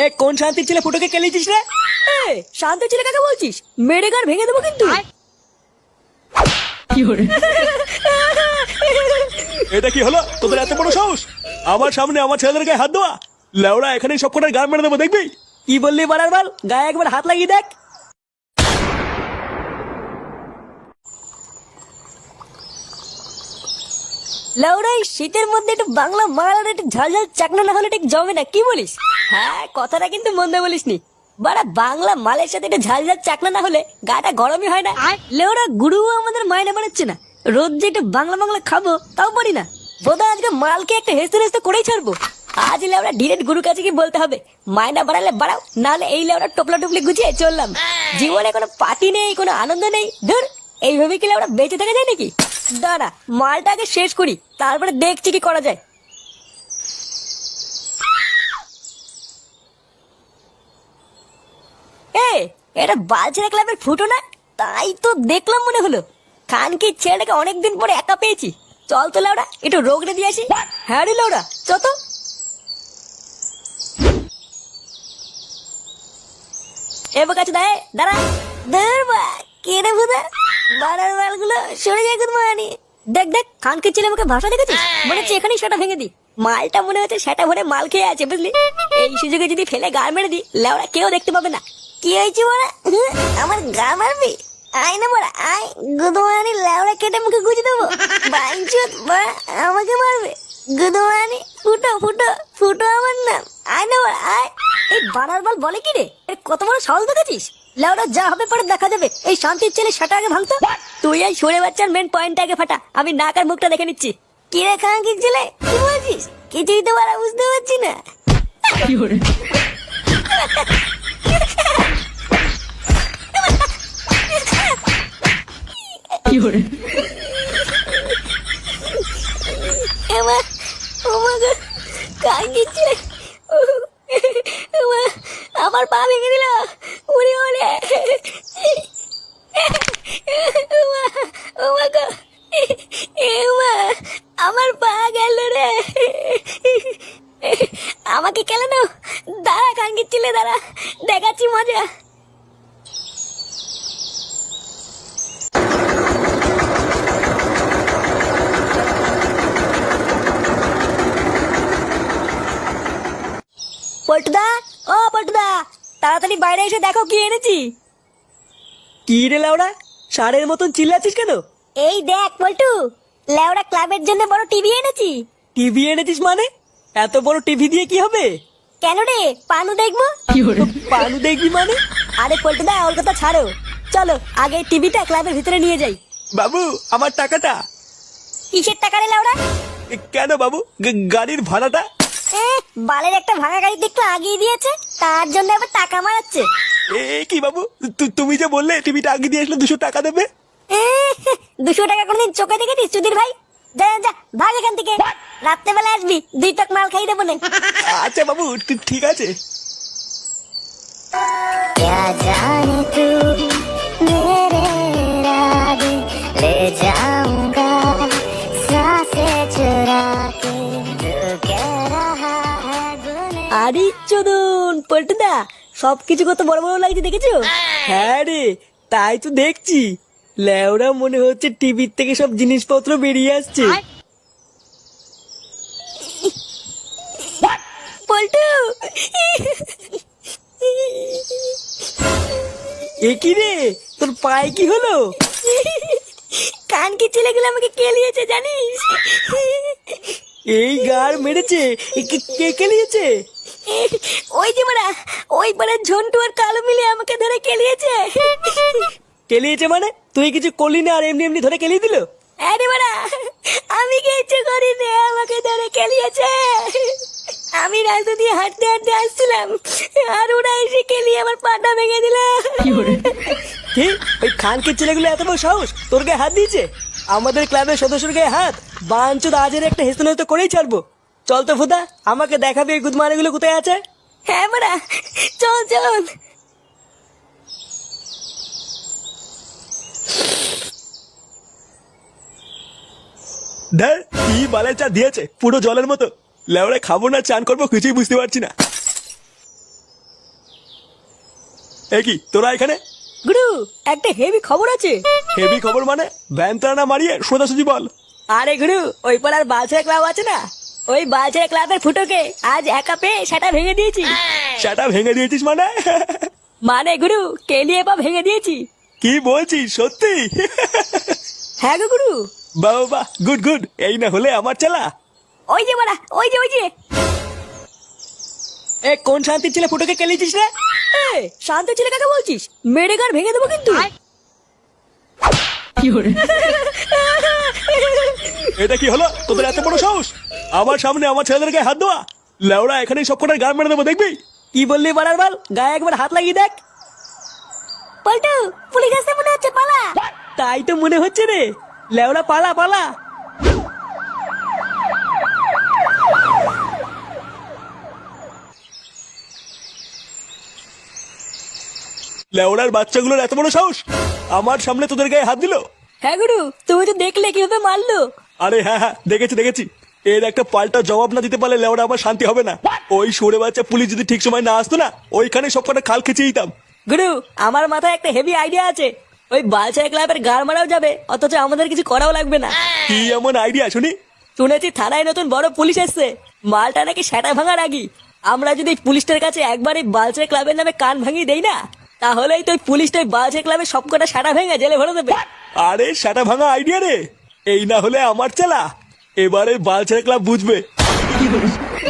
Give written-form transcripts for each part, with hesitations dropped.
এ কোন শান্তির ছেলে ফুটোকে কেলিয়েছিস রে? শান্তির ছেলে কাকে বলছিস? মেরে গার ভেঙে দেবো কিন্তু। এটা কি হলো তোদের এত বড় সাহস? আমার সামনে আমার ছেলেদের গায়ে হাত দেওয়া? লেওড়া এখানেই সব কটার গান মেরে দেবো দেখবি। কি বললি বাড়ার বাল? গায়ে একবার হাত লাগিয়ে দেখ। লাউড়াই শীতের মধ্যে একটু বাংলা মাল আর একটু ঝালঝাল চাকনা না হলে ঠিক জমে না, কি বলিস? হ্যাঁ, কথাটা কিন্তু মন্দ বলিসনি। বাড়া বাংলা মালের সাথে একটু ঝালঝাল চাকনা না হলে গাটা গরমই হয় না। লেওড়া গুরুও আমাদের মাইনে বাড়াচ্ছে না, রোজ যে একটু বাংলা বাংলা খাবো তাও পারি না। বোধ আজকে মালকে একটা হেসতে হেসতে করেই ছাড়বো। আজ লেওড়া ডিরেক্ট গুরু কাছে কি বলতে হবে, মাইনা বাড়ালে বাড়াও, নাহলে এই লেওড়া টোপলা টুপলি গুছিয়ে চললাম। জীবনে কোনো পার্টি নেই, কোনো আনন্দ নেই, ধর এইভাবে কি লেওড়া বেঁচে থাকা যায় নাকি? দাঁড়া মালটাকে শেষ করি, তারপরে দেখছি কি করা যায়। এটা বালছেরা ক্লাবের ফুটো না? তাই তো দেখলাম মনে হলো। খানকির ছেলেটাকে অনেকদিন পরে একা পেয়েছি। চল তো লাউডা একটু রোগড়ে দিয়ে আসি। হ্যাঁ রে লাউডা চল তো। এবার কাছে দাঁড়া ধরবা কেড়ে ভুদা বাড়ার বালগুলো সরে যায় কোন মানে। দেখ দেখ খানকির ছেলে আমাকে ভাষা দেখেছিস, মনে হচ্ছে এখানেই সেটা ভেঙে দি। মালটা মনে হচ্ছে সেটা ভরে মাল খেয়ে আছে বুঝলি। এই সুযোগে যদি ফেলে গাল মেরে দি লেওড়া কেউ দেখতে পাবে না। কি হয়েছে বড়া? আমার গা মারবি? আয় না বড়া আয়, গুদমানি লেওড়া কেটে মুখে গুজে দেবো। বাইঞ্চুত বড়া আমাকে মারবে? গুদমানি ফুটো ফুটো ফুটো আমার নাম। আয় না বড়া আয়। এই বানার বাল বলে কি রে? কত বড় সাহস দেখেছিস? লেওড়া যা হবে পরে দেখা যাবে। এই শান্তির ছেলে সেটা আগে ভাঙতো। তুই এই সরে বাচ্চার মেন পয়েন্ট আগে ফাটা, আমি নাক আর মুখটা দেখে নিচ্ছি। কি রে খানকির ছেলে কি বলছিস? কিছুই তো বাড়া বুঝতে পারছি না। আমার পা ভেঙে দিল। উড়ি ওরে আমার পা গেল রে। আমাকে কেন দাঁড়া কাঙ্গির ছিলে দাঁড়া, দেখাচ্ছি মজা। পল্টুদা ও পল্টুদা, তাড়াতাড়ি বাইরে এসে দেখো কি এনেছি। কি রে লাউড়া ষাঁড়ের মতন চিল্লাচ্ছিস কেন? এই দেখ পল্টু, লেওড়া ক্লাবের জন্য বড় টিভি এনেছি। টিভি এনেছিস মানে? এত বড় টিভি দিয়ে কি হবে? কেন রে পানু দেখবো? পানু দেখবি মানে? আরে পল্টুদা ওর কথা ছাড়ো, চলো আগে টিভিটা ক্লাবের ভিতরে নিয়ে যাই। বাবু আমার টাকাটা। কিসের টাকা রে লেওড়া? কেন বাবু? গাড়ির ভাড়াটা। বালের একটা ভাঙা গাড়ি দেখতে আগিয়ে দিয়েছে, তার জন্য আবার টাকা মারাচ্ছে। কি বাবু তুমি যে বললে টিভিটা আগে দিয়ে আসলে 200 টাকা দেবে। 200 টাকা কোনদিন চোখে দেখেছিস চুদির ভাই? যা যা ভাগ এখান থেকে, রাত্রেবেলা আসবি 2 টাক মাল খাই দেবো না। আচ্ছা বাবু ঠিক আছে। क्या जाने तू मेरे राग ले जाऊंगा सांसें चुरा के तू कह रहा है गुने। আরে চোদন পল্টুদা, সবকিছু কত বড় বড় লাগছে দেখেছো? হ্যাঁ রে তাই তো দেখছি। লেওরা মনে হচ্ছে টিভির থেকে সব জিনিসপত্র বেরিয়ে আসছে। পল্টু এ কি রে তোর পায়ে কি হলো? কানকি ছেলেগুলো আমাকে কেলিয়েছে জানিস? এই গার মেরেছে? কে কেলিয়েছে? ওই যে বড়া, ওই বড়া ঝন্টু আর কালো মিলে আমাকে ধরে কেলিয়েছে। কেলিয়েছে মানে? তুই কিছু করলি না আর এমনি এমনি ধরে কেলিয়ে দিল? আরে বড়া আমি কিছু করিনি, আমাকে ধরে কেলিয়েছে। আমি রাস্তা দিয়ে হাঁটতে হাঁটতে আসছিলাম আর ওরা এসে কেলিয়ে আমার পাটা ভেঙে দিল। কি ওই খানকির ছেলেগুলো এত বড় সাহস তোর গায়ে হাত দিয়েছে? আমাদের ক্লাবের সদস্যের গায়ে হাত? বাঞ্চুদ আজের একটা হেস্তনেস্ত করেই ছাড়বো। চল তো ফুদা, আমাকে দেখাবি এই গুদমানিগুলো কোথায় আছে। হ্যাঁ বড়া চল চল। ধর কি বালের চা দিয়েছে, পুরো জলের মতো। লেওড়া খাবো না চান করবো কিছুই বুঝতে পারছি না। এ কি তোরা এখানে? গুরু একটা হেভি খবর আছে। হেভি খবর মানে? ভ্যান না মারিয়ে সোজাসুজি বল। আরে গুরু, ওই পাড়ার বালছেড়া ক্লাব আছে না, ওই বালছেড়া ক্লাবের ফুটোকে আজ একা পেয়ে সেটা ভেঙে দিয়েছি। সেটা ভেঙে দিয়েছিস মানে? মানে গুরু, কেলিয়ে পা ভেঙে দিয়েছি। কি বলছিস সত্যি? হ্যাঁ গো গুরু। বাবা বাহ, গুড গুড। এই না হলে আমার চালা। ওই যে মারা, ওই যে ওই যে এ কোন শান্তির ছেলে ফুটোকে কেলিয়েছিস রে? এ শান্তির ছেলে কাকে বলছিস? মেরে গার ভেঙে দেবো কিন্তু। এটা কি হলো তোদের এত বড় সাহস? আমার সামনে আমার ছেলেদেরকে হাত দেওয়া? লেওড়া এখানেই সব কটার গান মেরে দেবো দেখবি। কি বললি বাড়ার বাল? গায়ে একবার হাত লাগিয়ে দেখ। পল্টু, পুলিশ আসছে মনে হচ্ছে, পালা। তাই তো মনে হচ্ছে রে। লেওড়া পালা পালা। লেওড়ার বাচ্চাগুলোর এত বড় সাহস আমার সামনে তোদের গায়ে হাত দিল। হ্যাঁ গুরু, তুমি তো দেখলে কিভাবে মারলো। আরে হ্যাঁ হ্যাঁ, দেখেছি। এর একটা পাল্টা জবাব না দিতে পারলে লেওড়া আমার শান্তি হবে না। ওই সরে বাচ্চা পুলিশ যদি ঠিক সময় না আসতো না, ওইখানে সব কটা খাল খেঁচে দিতাম। গুরু, আমার মাথায় একটা হেভি আইডিয়া আছে। ওই বালছেড়া ক্লাবের গাড় মারাও যাবে, অথচ আমাদের কিছু করাও লাগবে না। কি এমন আইডিয়া শুনি? শুনেছি থানায় নতুন বড় পুলিশ এসছে, মালটা নাকি সেটা ভাঙার আগি। আমরা যদি পুলিশটার কাছে একবার এই বালছেড়া ক্লাবের নামে কান ভাঙিয়ে দেই না, তাহলেই তো ওই পুলিশটা বালছেড়া ক্লাবের সবকটা সাটা ভেঙে জেলে ভরে দেবে। আরে সেটা ভাঙা আইডিয়া রে। এই না হলে আমার চালা। এবারে বালছেড়া ক্লাব বুঝবে।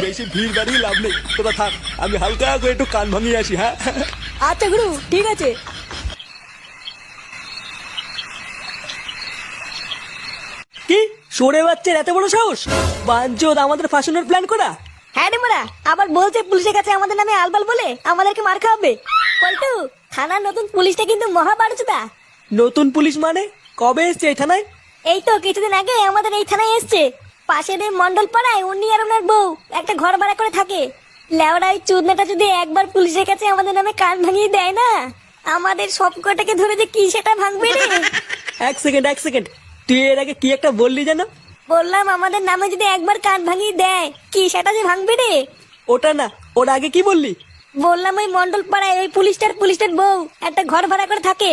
বেশি ভিড় বাড়িয়ে লাভ নেই, তোরা থাক, আমি হালকা করে একটু কান ভাঙিয়ে আসি। হ্যাঁ আচ্ছা গুরু, ঠিক আছে। কি সরে বাচ্চার এত বড় সাহস? বাঞ্চোদ আমাদের ফাঁসানোর প্ল্যান করা। হ্যাঁ রে মারা, আবার বলছে পুলিশের কাছে আমাদের নামে আলবাল বলে আমাদেরকে মার খাওয়াবে। পল্টু, থানার নতুন পুলিশটা কিন্তু মহা বাড়ুচুদা। নতুন পুলিশ মানে? কবে এসছে এই থানায়? এই তো কিছুদিন আগে আমাদের এই থানায় এসছে। পাশের এই মন্ডল পাড়ায় উনি আর ওনার বউ একটা ঘর ভাড়া করে থাকে। লেওড়া ওই চুদনাটা যদি একবার পুলিশের কাছে আমাদের নামে কান ভাঙিয়ে দেয় না, আমাদের সব কটাকে ধরে যে কি সেটা ভাঙবে রে। এক সেকেন্ড, তুই এর আগে কি একটা বললি যেন? বললাম আমাদের নামে যদি একবার কান ভাঙিয়ে দেয়, কি সেটা যে ভাঙবে রে। ওটা না, ওর আগে কি বললি? বললাম ওই মন্ডল পাড়ায় ওই পুলিশটার বউ একটা ঘর ভাড়া করে থাকে।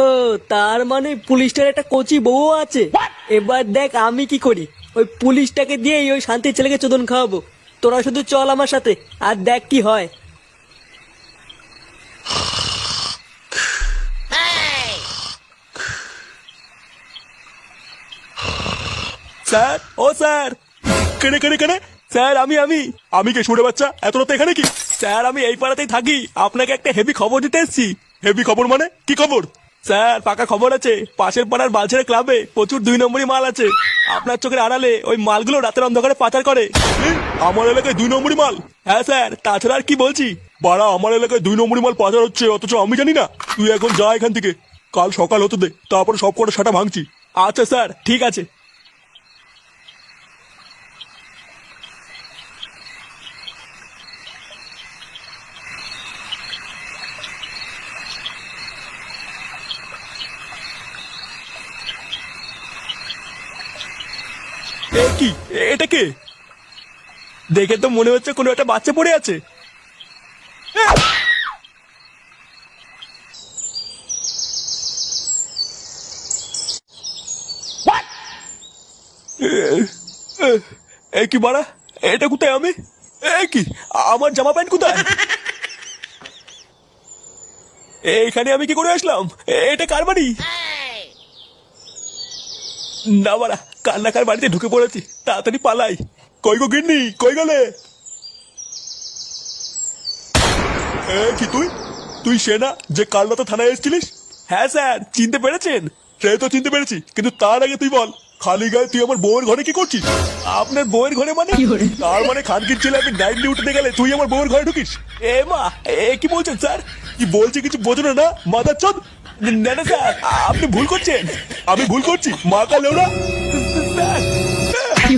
ও তার মানে পুলিশটার একটা কচি বউ আছে। এবার দেখ আমি কি করি। ওই পুলিশটাকে দিয়ে ওই শান্তির ছেলেকে চোদন খাওয়াবো। তোরা শুধু চল আমার সাথে, আর দেখ কি হয়। স্যার, ও স্যার। কেনে স্যার, আমি কে সরে বাচ্চা? এত রাতে এখানে কি? স্যার, আমি এই পাড়াতেই থাকি, আপনাকে একটা হেভি খবর দিতে এসেছি। হেভি খবর মানে? কি খবর? স্যার, পাকা খবর আছে। পাশের পাড়ার বালছেড়া ক্লাবে প্রচুর 2 নম্বরই মাল আছে। আপনার চোখের আড়ালে ওই মালগুলো রাতের অন্ধকারে পাচার করে। আমার এলাকায় 2 নম্বরই মাল? হ্যাঁ স্যার, তাছাড়া আর কি বলছি? বাড়া, আমার এলাকায় 2 নম্বরই মাল পাচার হচ্ছে, অথচ আমি জানি না। তুই এখন যা এখান থেকে, কাল সকাল হতে দে, তারপর সব কটা সেটা ভাঙছি। আচ্ছা স্যার, ঠিক আছে। কি এটা কে? দেখে তো মনে হচ্ছে কোনো একটা বাচ্চা পড়ে আছে। কি বাড়া, এটা কোথায়? আমি কি, আমার জামা প্যান্ট কোথায়? এইখানে আমি কি করে আসলাম? এটা কার বাড়ি? না বাড়া, কান্নাকার বাড়িতে ঢুকে পড়েছি, তাড়াতাড়ি পালাই। কই গো গিন্নি, কই গেলে? কি তুই সে না যে কাল রাতে থানায় এসেছিলিস? হ্যাঁ স্যার, চিনতে পেরেছেন? সে তো চিনতে পেরেছি, কিন্তু তার আগে তুই বল, খালি গায়ে তুই আমার বউয়ের ঘরে কি করছিস? আপনার বউয়ের ঘরে মানে? তার মানে খানকির ছেলে আমি নাইট ডিউটিতে গেলে তুই আমার বউয়ের ঘরে ঢুকিস? এ মা, কি বলছেন স্যার? কি বলছি কিছু বোঝো না মাদার চোদ? না না স্যার, আপনি ভুল করছেন। আমি ভুল করছি? মা কালেও না কি